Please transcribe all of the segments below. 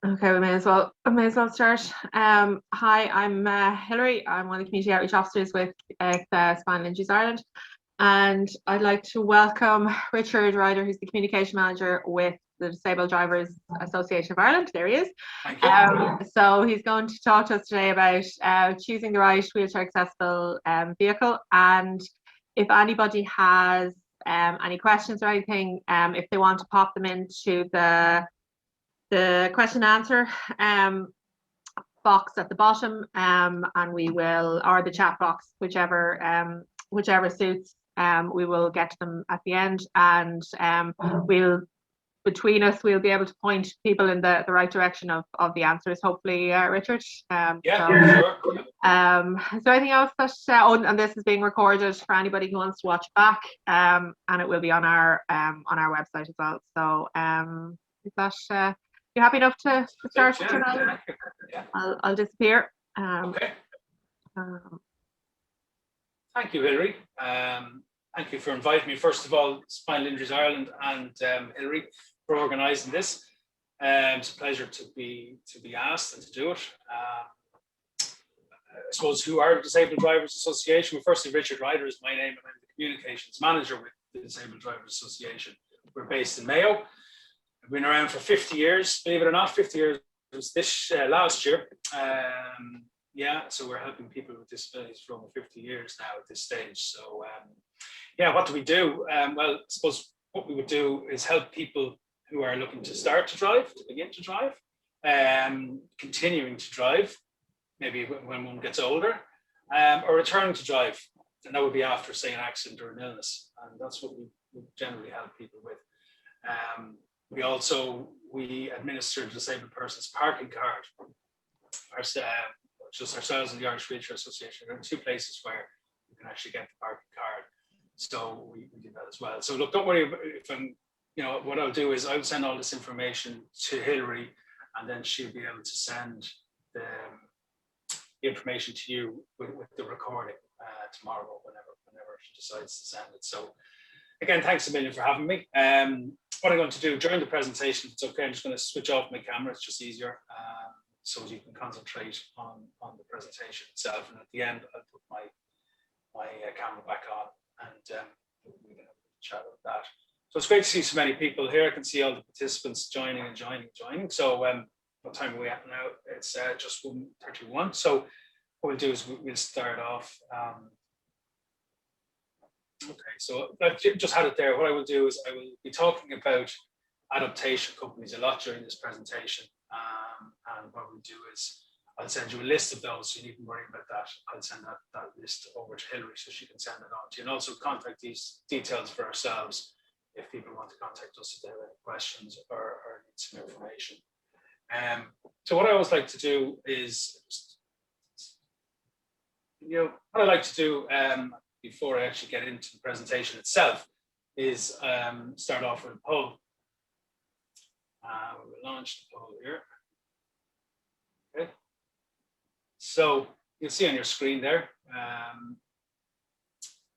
Okay, we may as well start. Hi, I'm Hilary. I'm one of the community outreach officers with Spinal Injuries Ireland, and I'd like to welcome Richard Ryder, who's the communication manager with the Disabled Drivers Association of Ireland. There he is. Thank you. So he's going to talk to us today about choosing the right wheelchair accessible vehicle, and if anybody has any questions or anything, if they want to pop them into the question and answer box at the bottom, and we will, or the chat box, whichever suits. We will get to them at the end, and between us we'll be able to point people in the right direction of the answers, hopefully, Richard. Sure. Is there anything else that and this is being recorded for anybody who wants to watch back, and it will be on our website as well. So is that you happy enough to start? Yeah. I'll disappear. Okay. Thank you, Hilary. Thank you for inviting me. First of all, Spinal Injuries Ireland and Hilary for organising this. It's a pleasure to be asked and to do it. I suppose, who are the Disabled Drivers Association? Well, firstly, Richard Ryder is my name, and I'm the communications manager with the Disabled Drivers Association. We're based in Mayo. We've been around for 50 years, believe it or not. 50 years was this last year. So we're helping people with disabilities for over 50 years now at this stage. So what do we do? Well, I suppose what we would do is help people who are looking to start to drive, to begin to drive, continuing to drive, maybe when one gets older, or returning to drive. And that would be after, say, an accident or an illness. And that's what we generally help people with. We administer the disabled person's parking card. Just ourselves and the Irish Wheelchair Association. There are two places where you can actually get the parking card. So we do that as well. So look, don't worry if I'm, what I'll do is I'll send all this information to Hilary, and then she'll be able to send the information to you with the recording tomorrow or whenever she decides to send it. So again, thanks a million for having me. What I'm going to do during the presentation, if it's okay, I'm just going to switch off my camera. It's just easier, so you can concentrate on the presentation itself. And at the end, I'll put my camera back on, and we can have a chat about that. So it's great to see so many people here. I can see all the participants joining. So what time are we at now? It's just 1:31. So what we'll do is we'll start off. Okay, so I've just had it there. What I will do is I will be talking about adaptation companies a lot during this presentation. And what we'll do is I'll send you a list of those, so you needn't worry about that. I'll send that list over to Hilary so she can send it on to you. And also contact these details for ourselves if people want to contact us if they have any questions or need some information. So what I always like to do is, what I like to do before I actually get into the presentation itself is start off with a poll. We'll launch the poll here. Okay. So you'll see on your screen there,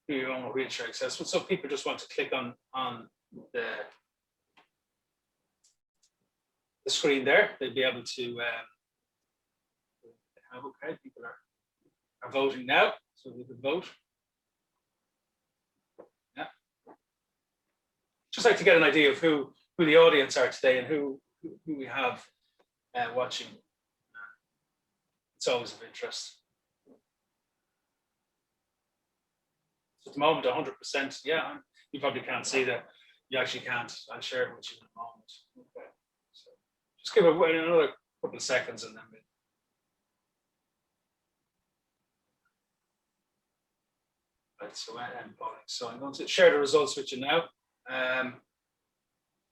do you own a wheelchair accessible? So people just want to click on the screen there. They'll be able to okay, people are voting now, so we can vote. Yeah. Just like to get an idea of who the audience are today and who we have watching. It's always of interest. So at the moment, 100%. Yeah, you probably can't see that. You actually can't. I'll share it with you in a moment. Okay. So just give it another couple of seconds, and then we'll. Right, so I'm voting. So I'm going to share the results with you now.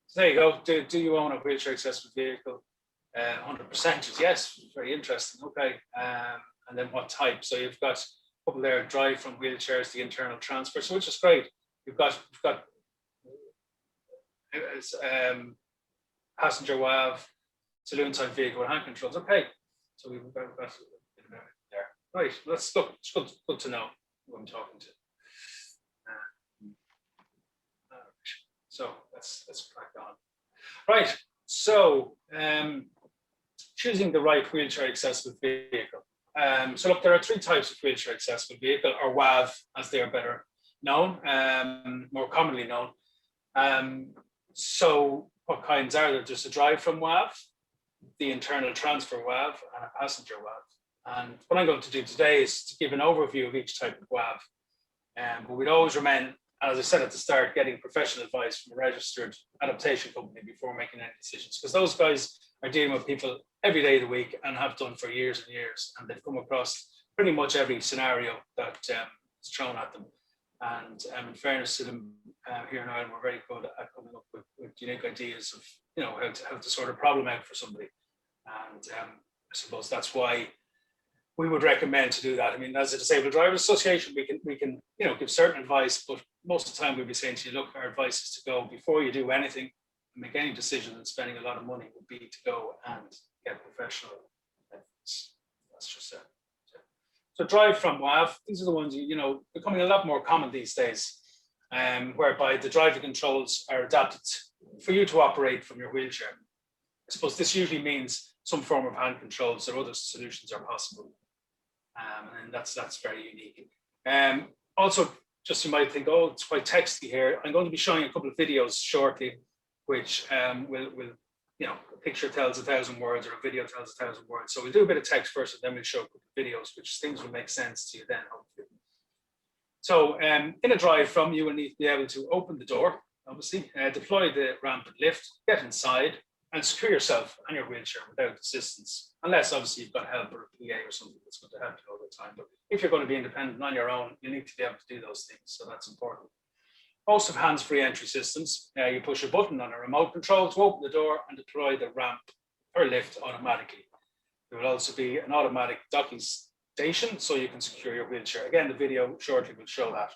So there you go. Do you own a wheelchair accessible vehicle? 100% is yes. Very interesting. Okay. And then what type? So you've got a couple there: drive from wheelchairs, the internal transfer. So which is great. You've got passenger WAV, saloon type vehicle with hand controls. Okay. So we've got a bit of everything there. Right. Let's look. It's good to know who I'm talking to. So let's crack on. Right. So choosing the right wheelchair accessible vehicle. So look, there are 3 types of wheelchair accessible vehicle, or WAV, as they are better known, more commonly known. So what kinds are there? There's a drive from WAV, the internal transfer WAV, and a passenger WAV. And what I'm going to do today is to give an overview of each type of WAV. But we'd always recommend, as I said at the start, getting professional advice from a registered adaptation company before making any decisions, because those guys are dealing with people every day of the week and have done for years and years, and they've come across pretty much every scenario that is thrown at them. And in fairness to them, here in Ireland, we're very good at coming up with unique ideas of, you know, how to sort of problem out for somebody. And I suppose that's why we would recommend to do that. I mean, as a disabled drivers association, we can you know, give certain advice, but most of the time we'll be saying to you, look, our advice is to go before you do anything, make any decision, and spending a lot of money would be to go and get professional advice. That's just it. So drive from WAV, these are the ones, you know, becoming a lot more common these days, whereby the driving controls are adapted for you to operate from your wheelchair. I suppose this usually means some form of hand controls, or other solutions are possible. And that's very unique. Also, just you might think, oh, it's quite texty here. I'm going to be showing a couple of videos shortly, which will you know, a picture tells 1,000 words, or a video tells 1,000 words. So we'll do a bit of text first, and then we'll show a couple of videos, which things will make sense to you then, hopefully. So in a drive from, you will need to be able to open the door, obviously, deploy the ramp and lift, get inside, and secure yourself and your wheelchair without assistance, unless obviously you've got help or a PA or something that's going to help you all the time. But if you're going to be independent on your own, you need to be able to do those things, so that's important. Most of hands-free entry systems, you push a button on a remote control to open the door and deploy the ramp or lift automatically. There will also be an automatic docking station, so you can secure your wheelchair. Again, the video shortly will show that.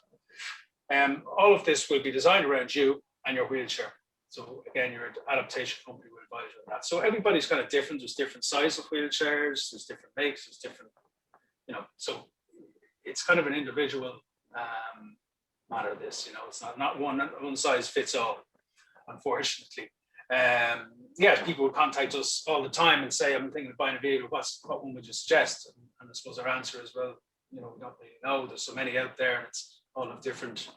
All of this will be designed around you and your wheelchair. So again, your adaptation company will advise you on that. So everybody's kind of different. There's different sizes of wheelchairs, there's different makes, there's different, you know, so it's kind of an individual matter, this, you know, it's not one size fits all, unfortunately. Yeah, people would contact us all the time and say, I'm thinking of buying a vehicle, what one would you suggest? And I suppose our answer is, well, you know, we don't really know. There's so many out there, and it's all of different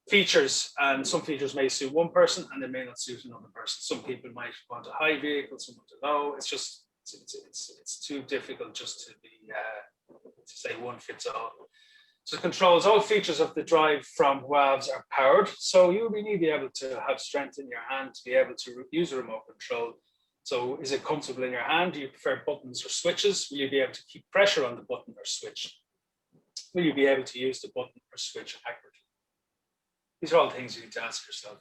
features, and some features may suit one person and they may not suit another person. Some people might want a high vehicle, some want a low. It's just, it's too difficult just to be, to say one fits all. So it controls all features of the drive from WAVs are powered. So you really need to be able to have strength in your hand to be able to use a remote control. So is it comfortable in your hand? Do you prefer buttons or switches? Will you be able to keep pressure on the button or switch? Will you be able to use the button or switch accurately? These are all things you need to ask yourself.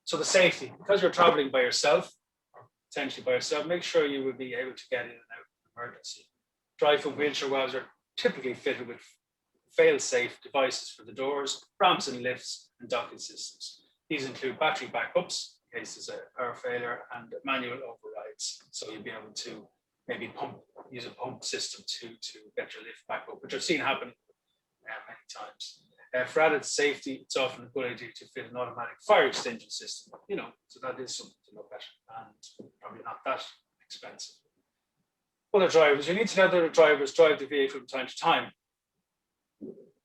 So the safety, because you're traveling by yourself, or potentially by yourself, make sure you will be able to get in and out of emergency. Drive from wheelchair WAVs are typically fitted with fail-safe devices for the doors, ramps and lifts, and docking systems. These include battery backups in case there's a power failure, and manual overrides. So you'll be able to maybe use a pump system to get your lift back up, which I've seen happen many times. For added safety, it's often a good idea to fit an automatic fire extinguisher system, you know, so that is something to look at, and probably not that expensive. Other drivers, you need to know that other drivers drive the vehicle from time to time.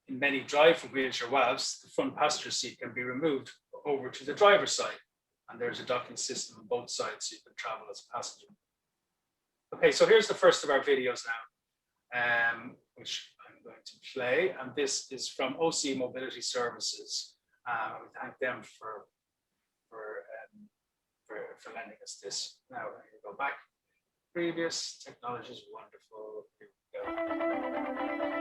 In many drive from wheelchair WAVs, the front passenger seat can be removed over to the driver's side, and there's a docking system on both sides so you can travel as a passenger. Okay, so here's the first of our videos now, which I'm going to play, and this is from OC Mobility Services. We thank them for lending us this. Now I'm going to go back. Previous technology is wonderful. Here we go.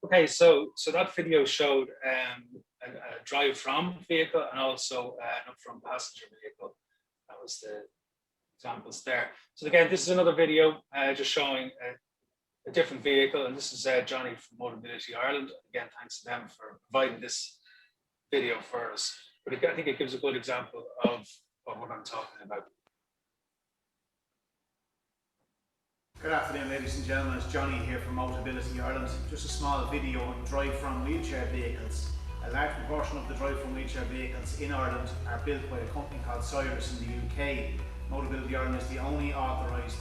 Okay, so that video showed a drive from vehicle and also an up from passenger vehicle. That was the examples there. So again, this is another video just showing a different vehicle, and this is Johnny from Mobility Ireland. Again, thanks to them for providing this video for us. But I think it gives a good example of what I'm talking about. Good afternoon, ladies and gentlemen. It's Johnny here from Mobility Ireland. Just a small video on drive from wheelchair vehicles. A large proportion of the drive from wheelchair vehicles in Ireland are built by a company called Cyrus in the UK. Mobility Ireland is the only authorised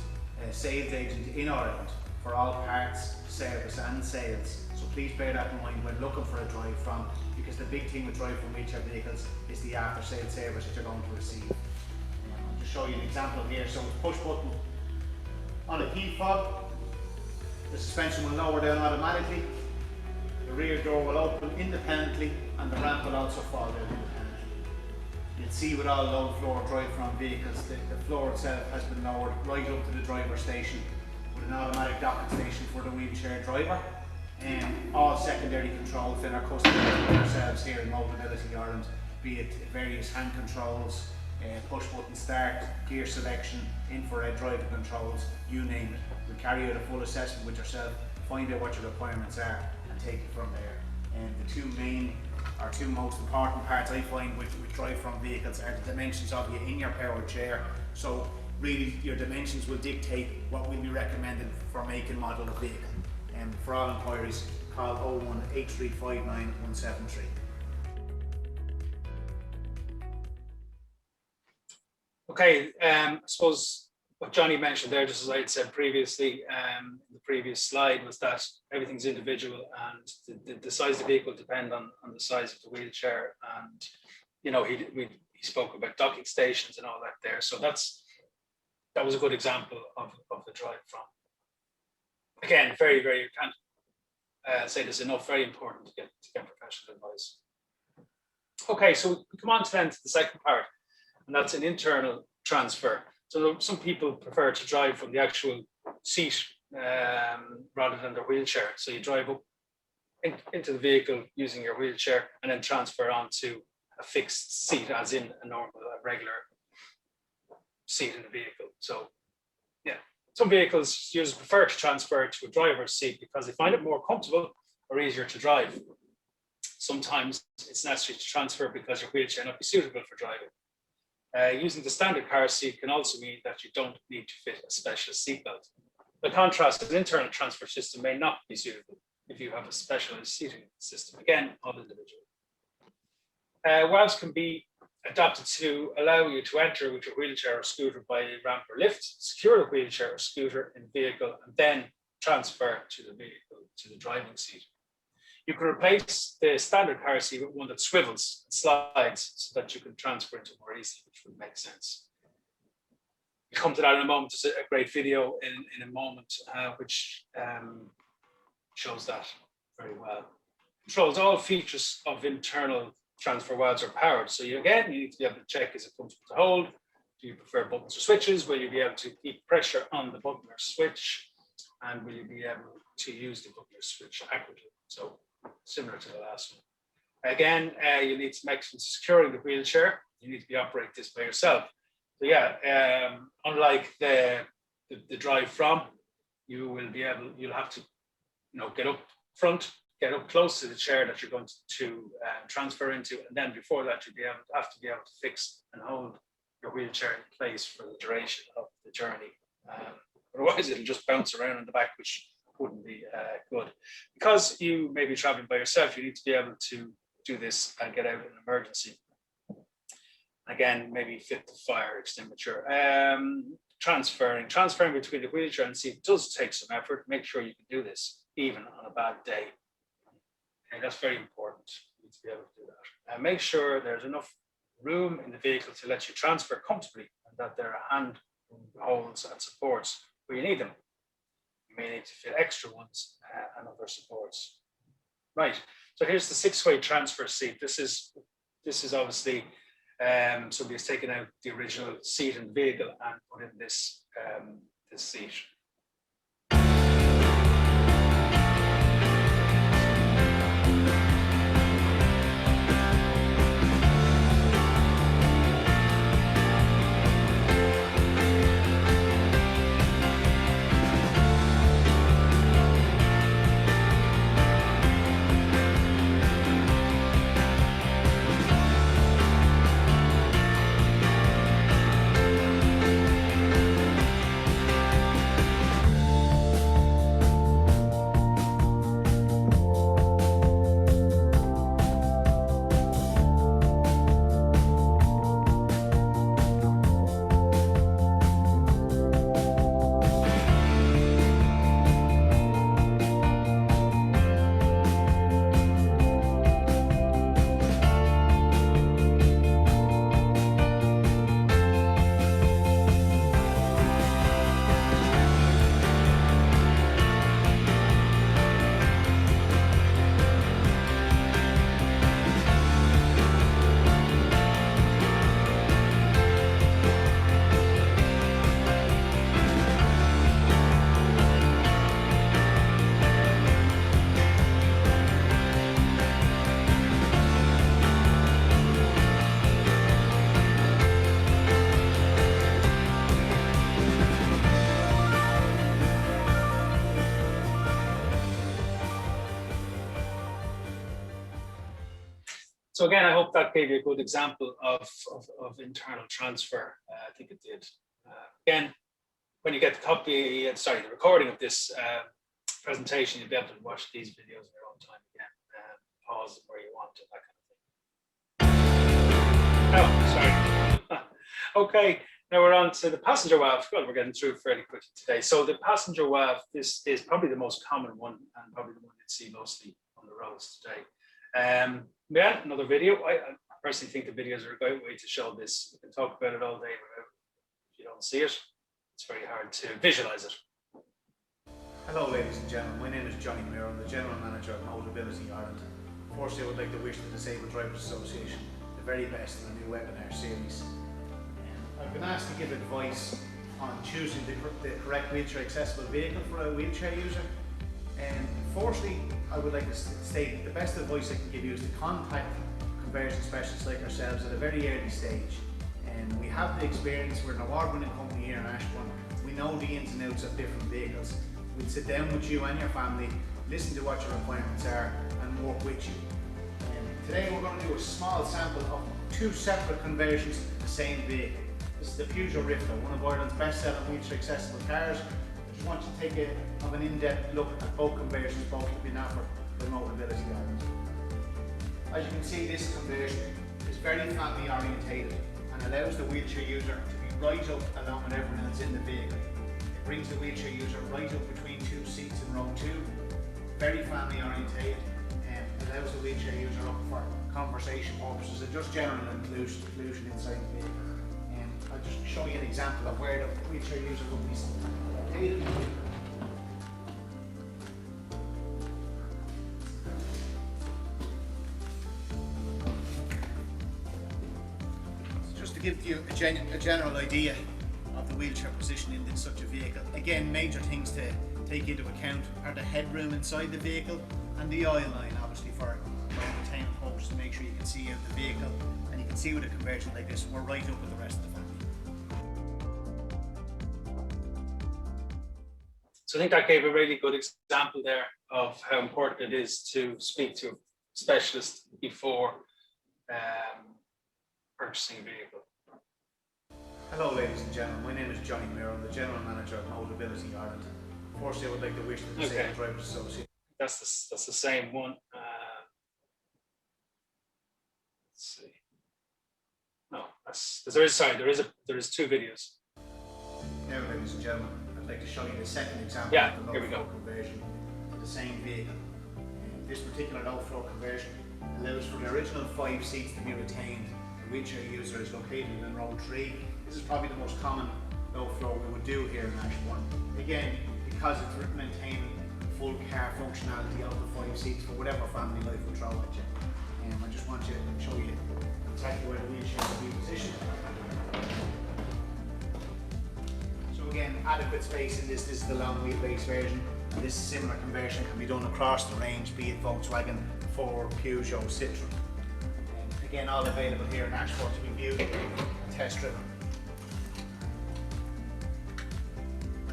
sales agent in Ireland for all parts, service and sales. So please bear that in mind when looking for a drive from, because the big thing with drive from wheelchair vehicles is the after sales service that you're going to receive. I'll just show you an example here. So it's push button on a key fob. The suspension will lower down automatically, the rear door will open independently, and the ramp will also fall down independently. You'll see with all low floor drive from vehicles that the floor itself has been lowered right up to the driver station with an automatic docking station for the wheelchair driver, and all secondary controls then are customized by ourselves here in Mobility Ireland, be it various hand controls, push button start, gear selection, infrared driving controls, you name it. We'll carry out a full assessment with yourself, find out what your requirements are and take it from there. And the two most important parts I find with drive from vehicles are the dimensions of you in your powered chair. So really your dimensions will dictate what will be recommended for make and model of vehicle. And for all inquiries, call 01 8359 173. Okay, I suppose what Johnny mentioned there, just as I had said previously, in the previous slide, was that everything's individual and the size of the vehicle depend on the size of the wheelchair. And, you know, he spoke about docking stations and all that there. So that was a good example of the drive from. Again, very, very, can't say this enough, very important to get professional advice. Okay, so we come on to then to the second part, and that's an internal transfer. So some people prefer to drive from the actual seat rather than their wheelchair. So you drive up into the vehicle using your wheelchair and then transfer onto a fixed seat, as in a regular seat in the vehicle. So yeah, some vehicles users prefer to transfer to a driver's seat because they find it more comfortable or easier to drive. Sometimes it's necessary to transfer because your wheelchair may not be suitable for driving. Using the standard car seat can also mean that you don't need to fit a specialist seatbelt. By contrast, an internal transfer system may not be suitable if you have a specialized seating system. Again, all individual. Valves can be adapted to allow you to enter with your wheelchair or scooter by a ramp or lift, secure the wheelchair or scooter in the vehicle, and then transfer to the vehicle, to the driving seat. You can replace the standard car seat with one that swivels and slides so that you can transfer into more easily, which would make sense. We'll come to that in a moment. There's a great video in a moment which shows that very well. Controls all features of internal transfer valves are powered. So you need to be able to check, is it comfortable to hold? Do you prefer buttons or switches? Will you be able to keep pressure on the button or switch? And will you be able to use the button or switch accurately? So similar to the last one. Again, you need some excellent securing the wheelchair. You need to be operating this by yourself. So yeah, unlike the drive from, you'll have to, get up front, get up close to the chair that you're going to transfer into, and then before that you'll have to be able to fix and hold your wheelchair in place for the duration of the journey. Otherwise, it'll just bounce around in the back, which wouldn't be good. Because you may be traveling by yourself, you need to be able to do this and get out in an emergency. Again, maybe fit the fire extinguisher. Transferring between the wheelchair and seat does take some effort. Make sure you can do this even on a bad day. And that's very important. You need to be able to do that. And make sure there's enough room in the vehicle to let you transfer comfortably, and that there are hand holds and supports where you need them. You may need to fit extra ones and other supports. Right. So here's the 6-way transfer seat. This is obviously somebody has taken out the original seat in the vehicle and put in this seat. So again, I hope that gave you a good example of internal transfer. I think it did. Again, when you get the recording of this presentation, you'll be able to watch these videos in your own time again. Pause where you want, that kind of thing. Oh, sorry. Okay, now we're on to the passenger WAV. God, we're getting through it fairly quickly today. So the passenger WAV, this is probably the most common one and probably the one you'd see mostly on the roads today. Yeah, another video. I personally think the videos are a great way to show this. You can talk about it all day, but if you don't see it, it's very hard to visualize it. Hello ladies and gentlemen, my name is Johnny Muir. I'm the General Manager of Mobility Ireland. Firstly, I would like to wish the Disabled Drivers Association the very best in the new webinar series. I've been asked to give advice on choosing the correct wheelchair accessible vehicle for a wheelchair user. Firstly, I would like to state the best advice I can give you is to contact conversion specialists like ourselves at a very early stage. We have the experience, we're an award-winning company here in Ashbourne. We know the ins and outs of different vehicles. We'll sit down with you and your family, listen to what your requirements are and work with you. Today we're going to do a small sample of two separate conversions to the same vehicle. This is the Peugeot Rifter, one of Ireland's best-selling wheelchair accessible cars. I just want you to take an in-depth look at both conversions, both have been offered by Mobility Ireland. As you can see, this conversion is very family orientated and allows the wheelchair user to be right up along with everyone else in the vehicle. It brings the wheelchair user right up between two seats in row two, very family orientated, and allows the wheelchair user up for conversation purposes and just general inclusion inside the vehicle. I'll just show you an example of where the wheelchair user will be located. Just to give you a general idea of the wheelchair position in such a vehicle. Again, major things to take into account are the headroom inside the vehicle and the aisle line, obviously for entertainment purposes, to make sure you can see out the vehicle. And you can see with a conversion like this, we're right up with the rest of the family. So I think that gave a really good example there of how important it is to speak to a specialist before purchasing a vehicle. Hello ladies and gentlemen, my name is Johnny Muir. I'm the General Manager of Mobility Ireland. Firstly, I would like to wish the Disabled Drivers Association. That's the same one. Let's see. No, there is two videos. Now, ladies and gentlemen, I'd like to show you the second example of the low-flow conversion to the same vehicle. This particular low-flow conversion allows for the original 5 seats to be retained. The wheelchair user is located in row 3. This is probably the most common low-flow we would do here in Ashbourne. Again, because it's maintaining full car functionality of the 5 seats for whatever family life will throw at you. I just want to show you exactly where the wheelchair will be positioned. So again, adequate space in this is the long wheelbase version, and this similar conversion can be done across the range, be it Volkswagen, Ford, Peugeot, Citroën. Again, all available here in Ashbourne to be viewed and test driven.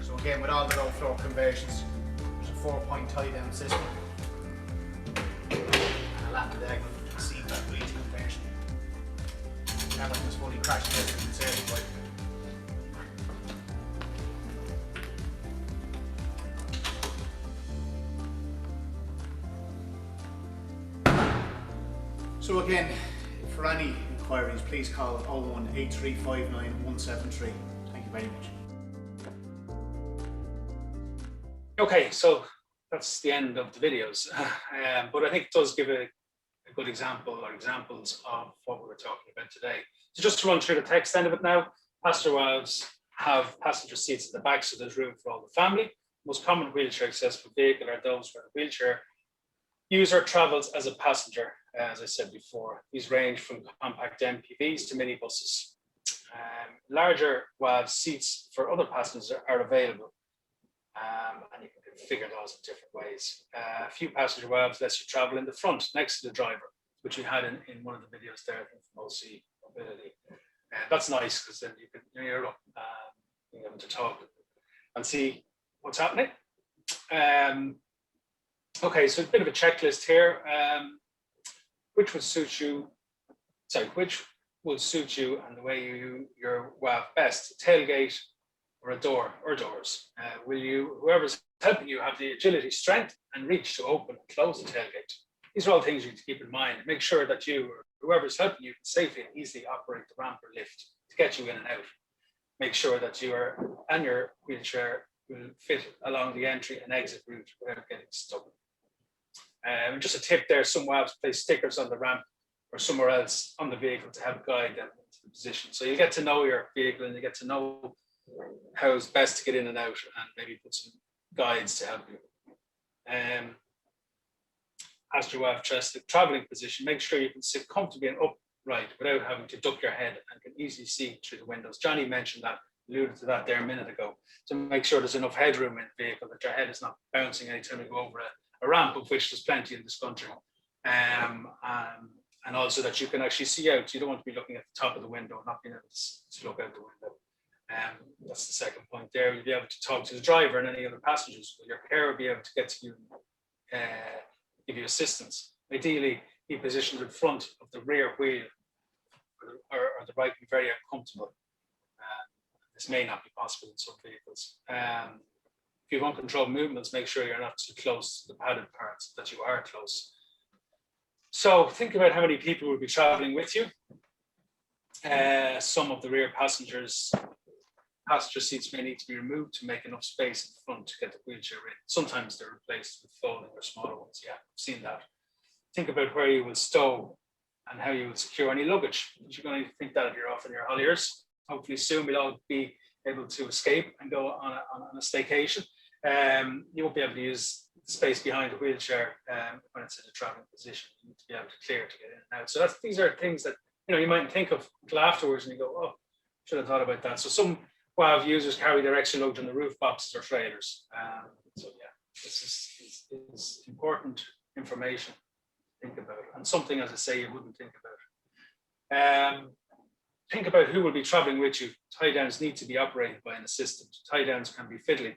So again, with all the low floor conversions, there's a 4-point tie down system and a lap diagonal seat back for each conversion. Everything is fully crash tested and certified. So again, for any inquiries, please call 01 8359 173. Thank you very much. Okay, so that's the end of the videos, but I think it does give a good example or examples of what we were talking about today. So just to run through the text end of it now, passenger WAVs have passenger seats at the back, so there's room for all the family. Most common wheelchair accessible vehicle are those where the wheelchair user travels as a passenger. As I said before, these range from compact MPVs to minibuses. Larger WAV seats for other passengers are available, and you can configure those in different ways. A few passenger WAVs lets you travel in the front next to the driver, which we had in one of the videos there from OC Mobility. That's nice because then you can hear up, being able to talk and see what's happening. Okay, so a bit of a checklist here. Which would suit you which will suit you and the way your WAV best, tailgate or a door or doors. Will you, whoever's helping you, have the agility, strength and reach to open and close the tailgate? These are all things you need to keep in mind. Make sure that you or whoever's helping you can safely and easily operate the ramp or lift to get you in and out. Make sure that you and your wheelchair will fit along the entry and exit route without getting stuck. Just a tip there, some WAVs place stickers on the ramp or somewhere else on the vehicle to help guide them into the position. So you get to know your vehicle and you get to know how it's best to get in and out, and maybe put some guides to help you. Passenger WAV chest, the traveling position, make sure you can sit comfortably and upright without having to duck your head and can easily see through the windows. Johnny mentioned that, alluded to that there a minute ago. So make sure there's enough headroom in the vehicle, that your head is not bouncing anytime you go over a ramp, of which there's plenty in this country. And also that you can actually see out. You don't want to be looking at the top of the window and not being able to look out the window. That's the second point there. You'll be able to talk to the driver and any other passengers. Your care will be able to get to you, give you assistance. Ideally, be positioned in front of the rear wheel or the right, be very uncomfortable. This may not be possible in some vehicles. If you have uncontrolled movements, make sure you're not too close to the padded parts, that you are close. So think about how many people will be traveling with you. Some of the rear passenger seats may need to be removed to make enough space in front to get the wheelchair in. Sometimes they're replaced with folding or smaller ones. Yeah, I've seen that. Think about where you will stow and how you will secure any luggage. You're going to think that if you're off in your holidays. Hopefully soon we'll all be able to escape and go on a staycation. You won't be able to use the space behind the wheelchair when it's in a traveling position. You need to be able to clear to get in and out. So these are things that you mightn't think of until afterwards, and you go, oh, should have thought about that. So some WAV users carry their extra luggage on the roof boxes or trailers. So yeah, this is important information to think about, and something, as I say, you wouldn't think about. Think about who will be traveling with you. Tie downs need to be operated by an assistant. Tie downs can be fiddly.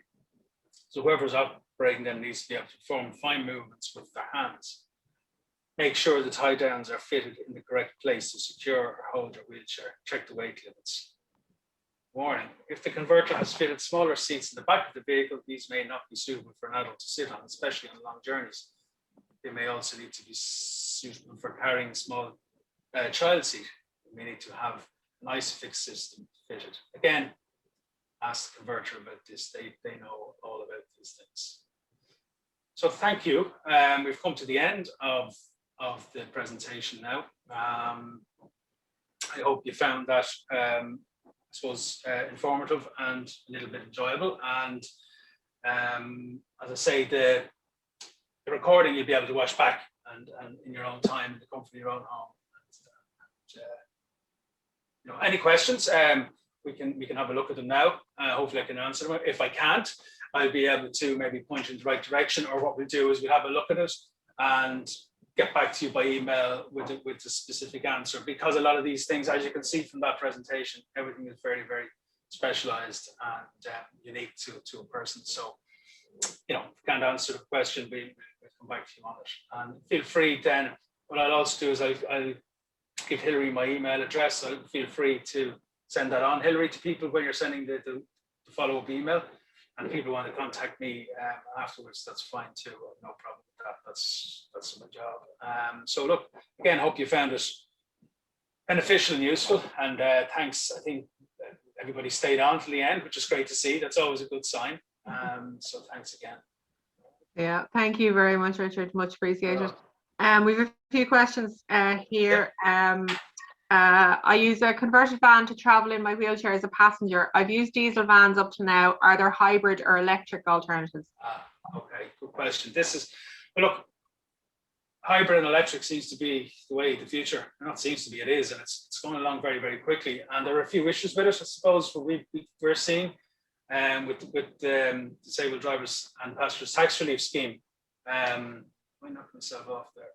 So whoever's operating them needs to be able to perform fine movements with their hands. Make sure the tie downs are fitted in the correct place to secure or hold your wheelchair. Check the weight limits. Warning, if the converter has fitted smaller seats in the back of the vehicle, these may not be suitable for an adult to sit on, especially on long journeys. They may also need to be suitable for carrying a small child seat. You may need to have an ISOFIX system fitted. Again, ask the converter about this. They know all about these things. So thank you. We've come to the end of the presentation now. I hope you found that I suppose informative and a little bit enjoyable. And as I say, the recording you'll be able to watch back and in your own time, in the comfort of your own home. Any questions? We can have a look at them now. Hopefully I can answer them. If I can't, I'll be able to maybe point in the right direction, or what we'll do is we'll have a look at it and get back to you by email with the specific answer, because a lot of these things, as you can see from that presentation, everything is very, very specialized and unique to a person. So, if you can't answer the question, we'll come back to you on it. And feel free then, what I'll also do is I'll give Hilary my email address, so feel free to send that on, Hilary, to people when you're sending the follow-up email. And if people want to contact me afterwards, that's fine too. No problem with that. That's my job. So look, again, hope you found it beneficial and useful. And thanks. I think everybody stayed on to the end, which is great to see. That's always a good sign. So thanks again. Yeah, thank you very much, Richard. Much appreciated. We have a few questions here. I use a converted van to travel in my wheelchair as a passenger. I've used diesel vans up to now. Are there hybrid or electric alternatives? Okay, good question. Look, hybrid and electric seems to be the way of the future. Not seems to be, it is, and it's going along very, very quickly. And there are a few issues with it, I suppose, what we're seeing with disabled drivers and passengers tax relief scheme. I knocked myself off there.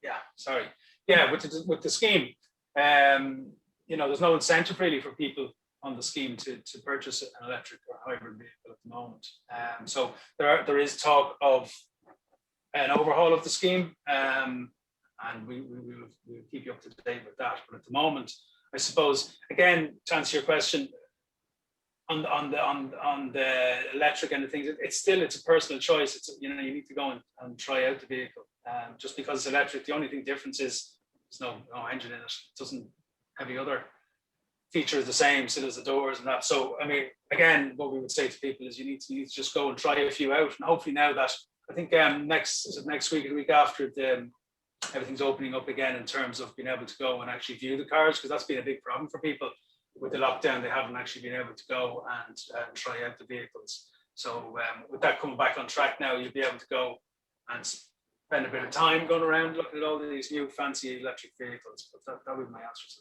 Yeah, sorry. Yeah, with the scheme, there's no incentive really for people on the scheme to purchase an electric or hybrid vehicle at the moment. So there is talk of an overhaul of the scheme, and and we'll keep you up to date with that. But at the moment, I suppose, again, to answer your question, on the electric end of things, it's a personal choice. It's, you need to go and try out the vehicle. Just because it's electric, the only difference is there's no engine in it. It doesn't have any other features the same, still as the doors and that. So, I mean, again, what we would say to people is you need to just go and try a few out, and hopefully now that, I think next week or the week after, everything's opening up again in terms of being able to go and actually view the cars, because that's been a big problem for people. With the lockdown, they haven't actually been able to go and try out the vehicles. So with that coming back on track now, you'll be able to go and spend a bit of time going around looking at all of these new fancy electric vehicles. But that would be my answer to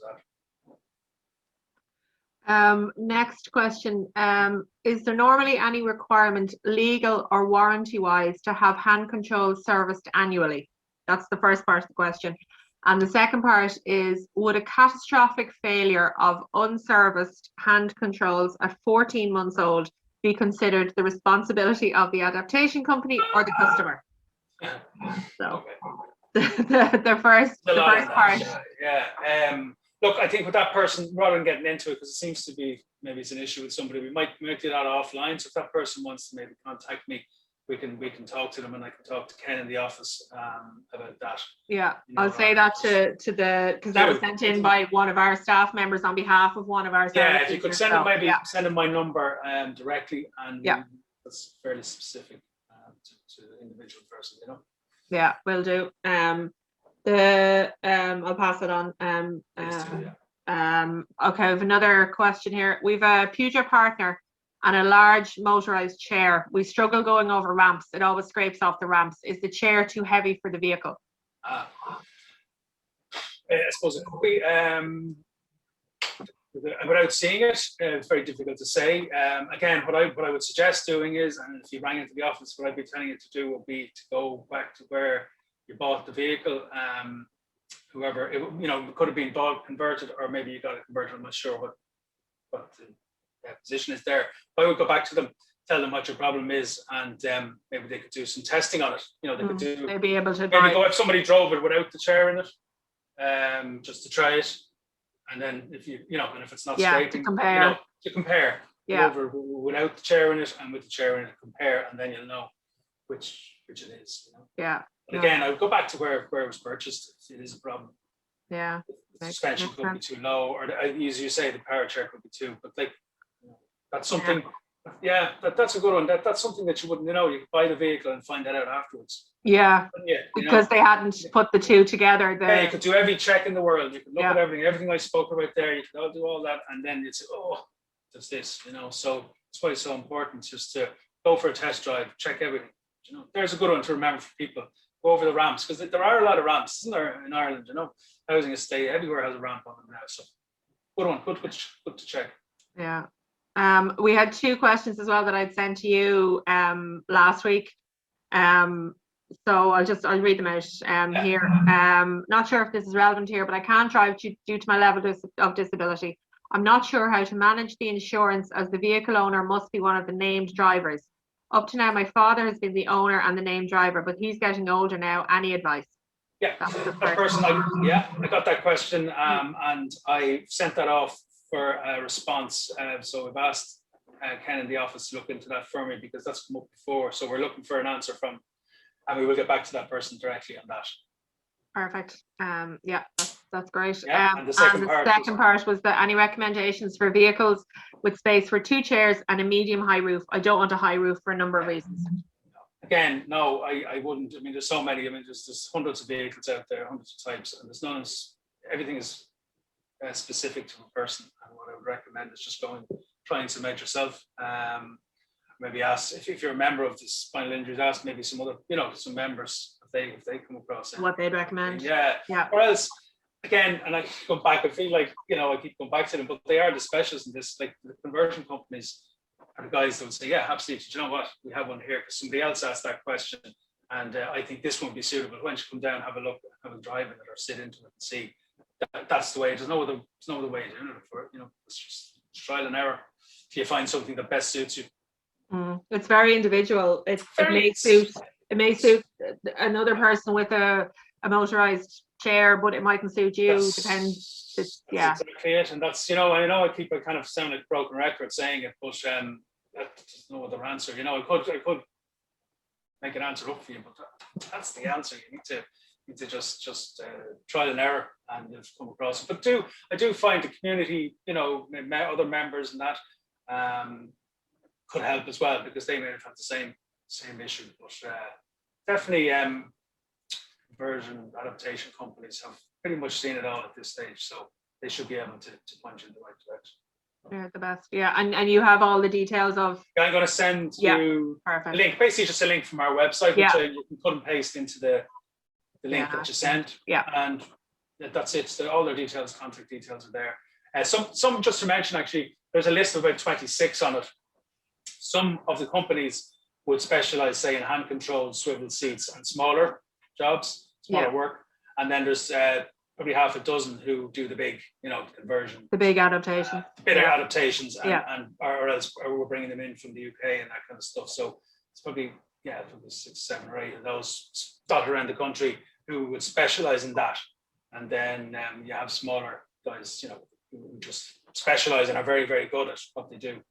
that. Next question. Is there normally any requirement, legal or warranty-wise, to have hand controls serviced annually? That's the first part of the question. And the second part is, would a catastrophic failure of unserviced hand controls at 14 months old be considered the responsibility of the adaptation company or the customer? So, the first part. Yeah. Look, I think with that person, rather than getting into it, because it seems to be, maybe it's an issue with somebody, we might do that offline. So if that person wants to maybe contact me, we can talk to them, and I can talk to Ken in the office about that. Yeah, I'll say that to the, because that was sent in by one of our staff members on behalf of one of our Yeah, if you could send him send him my number directly, and that's fairly specific to the individual person, Yeah, will do. I'll pass it on. Okay, we have another question here. We've a Peugeot partner and a large motorized chair. We struggle going over ramps. It always scrapes off the ramps. Is the chair too heavy for the vehicle? I suppose it could be. Without seeing it, it's very difficult to say. Again, what I would suggest doing is, and if you rang into the office, what I'd be telling you to do would be to go back to where you bought the vehicle. Whoever it could have been bought, converted, or maybe you got it converted. I'm not sure what the position is there. I would go back to them, tell them what your problem is, and maybe they could do some testing on it. They could do. They'd be able to. Maybe go if somebody drove it without the chair in it, just to try it, and then if and if it's not scraping, to compare. Over without the chair in it and with the chair in it, compare, and then you'll know which it is. Yeah. But again, I would go back to where it was purchased. If it is a problem. Yeah. The suspension could be too low, or as you say, the power chair could be too. But that's something. Yeah, that's a good one. That's something that you wouldn't you could buy the vehicle and find that out afterwards. Yeah. Because they hadn't put the two together. Yeah, you could do every check in the world. You could look at everything I spoke about there. You could do all that, and then you'd say, oh, there's this. So it's why it's so important just to go for a test drive, check everything. There's a good one to remember for people. Go over the ramps, because there are a lot of ramps, isn't there, in Ireland? Housing estate everywhere has a ramp on them now. So good one, good to check. Yeah. We had two questions as well that I'd sent to you last week. So I'll read them out here. Not sure if this is relevant here, but I can't drive due to my level of disability. I'm not sure how to manage the insurance, as the vehicle owner must be one of the named drivers. Up to now, my father has been the owner and the named driver, but he's getting older now. Any advice? Yeah, that person, I got that question, and I sent that off for a response. So we've asked Ken in the office to look into that for me, because that's come up before. So we're looking for an answer from, and we will get back to that person directly on that. Perfect. Yeah, that's great. Yeah, and the second part was that any recommendations for vehicles with space for two chairs and a medium high roof? I don't want a high roof for a number of reasons. Again, no, I wouldn't. I mean, there's so many. I mean, there's hundreds of vehicles out there, hundreds of types, and there's none. Everything is specific to a person. And what I would recommend is just trying some out yourself. Maybe ask if you're a member of the spinal injuries. Ask maybe some other, some members if they come across what they'd recommend. Yeah. Or else, again, and I go back. I feel like I keep going back to them, but they are the specialists in this. Like the conversion companies are the guys that would say, yeah, absolutely. Do you know what? We have one here because somebody else asked that question, and I think this one would be suitable. Why don't you come down, have a look, have a drive in it, or sit into it and see. That's the way. There's no other way of doing it. It's just trial and error till you find something that best suits you. It's very individual. It may suit another person with a a motorized chair, but it mightn't suit you. Depends. That's Yeah. exactly it. And that's, I know I kind of sound like a broken record saying it, but that's no other answer. I could make an answer up for you, but that's the answer. You need to just trial and error and you'll come across it. But I do find the community, other members and that could help as well, because they may have had the same issue. But definitely version adaptation companies have pretty much seen it all at this stage, so they should be able to point you in the right direction. Yeah, the best. Yeah, and you have all the details of. Yeah, I'm going to send you a link, basically just a link from our website, which you can cut and paste into the link that you send. Yeah, and that's it. All their details, contact details are there. Some just to mention, actually, there's a list of about 26 on it. Some of the companies would specialize, say, in hand controlled swivel seats and smaller jobs, smaller work, and then there's probably half a dozen who do the big, conversion, the big adaptations, adaptations, or else we're bringing them in from the UK and that kind of stuff. So it's probably 6, 7, or 8 of those dotted around the country who would specialize in that, and then you have smaller guys, who just specialize and are very, very good at what they do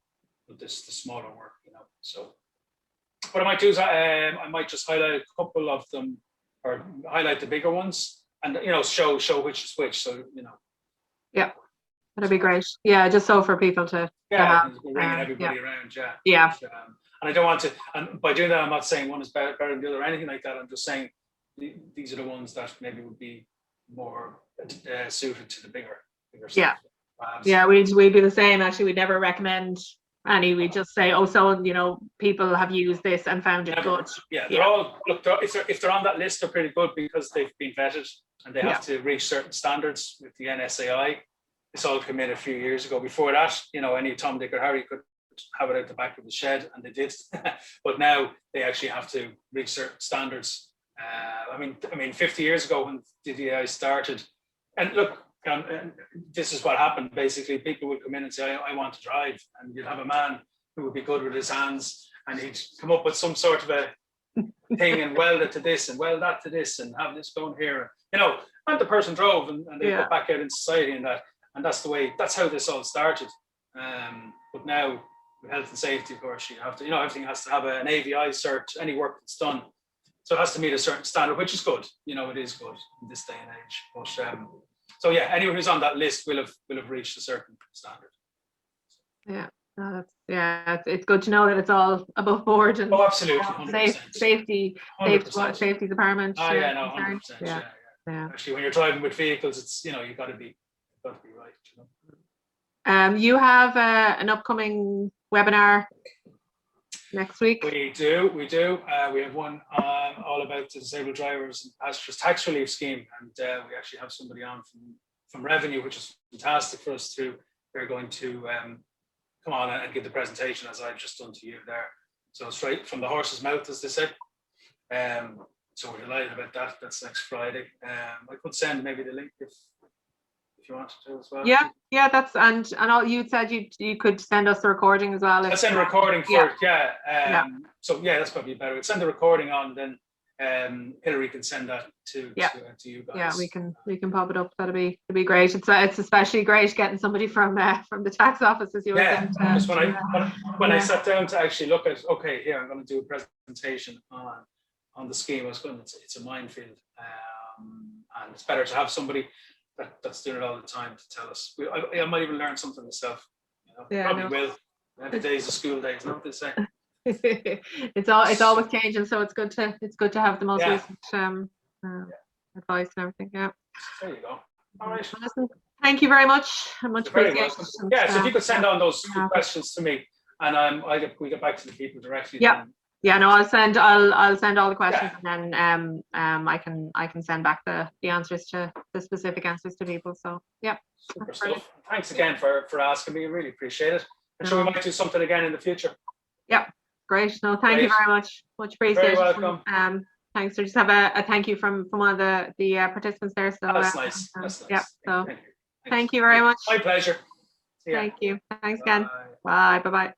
with the smaller work, So what I might do is I might just highlight a couple of them, or highlight the bigger ones, and show which is which. So yeah, that'd be great. Yeah, just so for people to bringing everybody around. Yeah. But, and I don't want to. And by doing that, I'm not saying one is better than the other or anything like that. I'm just saying these are the ones that maybe would be more suited to the bigger stuff. Yeah, we'd be the same. Actually, we'd never recommend any. We just say, people have used this and found it good. Yeah, they're all, look, if they're on that list, they're pretty good because they've been vetted and they have to reach certain standards with the NSAI. This all came in a few years ago. Before that, any Tom, Dick, or Harry could have it out the back of the shed, and they did. But now they actually have to reach certain standards. I mean, 50 years ago when DDAI started, and look, this is what happened. Basically, people would come in and say, I want to drive, and you'd have a man who would be good with his hands, and he'd come up with some sort of a thing and weld it to this and weld that to this and have this going here, and the person drove and they got back out in society and that's how this all started. But now with health and safety, of course, you have to, everything has to have an AVI cert, any work that's done, so it has to meet a certain standard, which is good. It is good in this day and age. But so yeah, anyone who's on that list will have reached a certain standard. Yeah. No, it's good to know that it's all above board and absolutely, 100%. Safety department. 100%. Yeah. Actually, when you're driving with vehicles, it's you've got to be right. You have an upcoming webinar next week. We do. We have one all about the disabled drivers and passengers tax relief scheme, and we actually have somebody on from revenue, which is fantastic for us too. They're going to come on and give the presentation as I've just done to you there. So straight from the horse's mouth, as they say. So we're delighted about that. That's next Friday. I could send maybe the link if you wanted to as well. Yeah, that's and all you said you could send us the recording as well. I'll send the recording first. So that's probably better. We'll send the recording on, then Hilary can send that to you guys. Yeah, we can pop it up. That'd be great. It's especially great getting somebody from the tax office, as you were saying. Because when I sat down to actually look at, okay, here I'm going to do a presentation on the scheme. It's a minefield, and it's better to have somebody that's doing it all the time to tell us. I might even learn something myself. Probably will. Every day is a school day, isn't it? They say. It's always changing, so it's good to have the most recent advice and everything. There you go. All right. Well, listen, thank you very much. Much appreciated. So if you could send on those questions to me, and we get back to the people directly. Yeah, no, I'll send all the questions, and then I can send back the answers to the specific answers to people. So super stuff. Thanks again for asking me. I really appreciate it. I'm sure we might do something again in the future. Great. No, thank you very much. Much appreciated. You're very welcome. Thanks. So just have a thank you from one of the participants there. So that's nice. That's nice. So thank you very much. My pleasure. Thank you. Thanks again. Bye. Bye.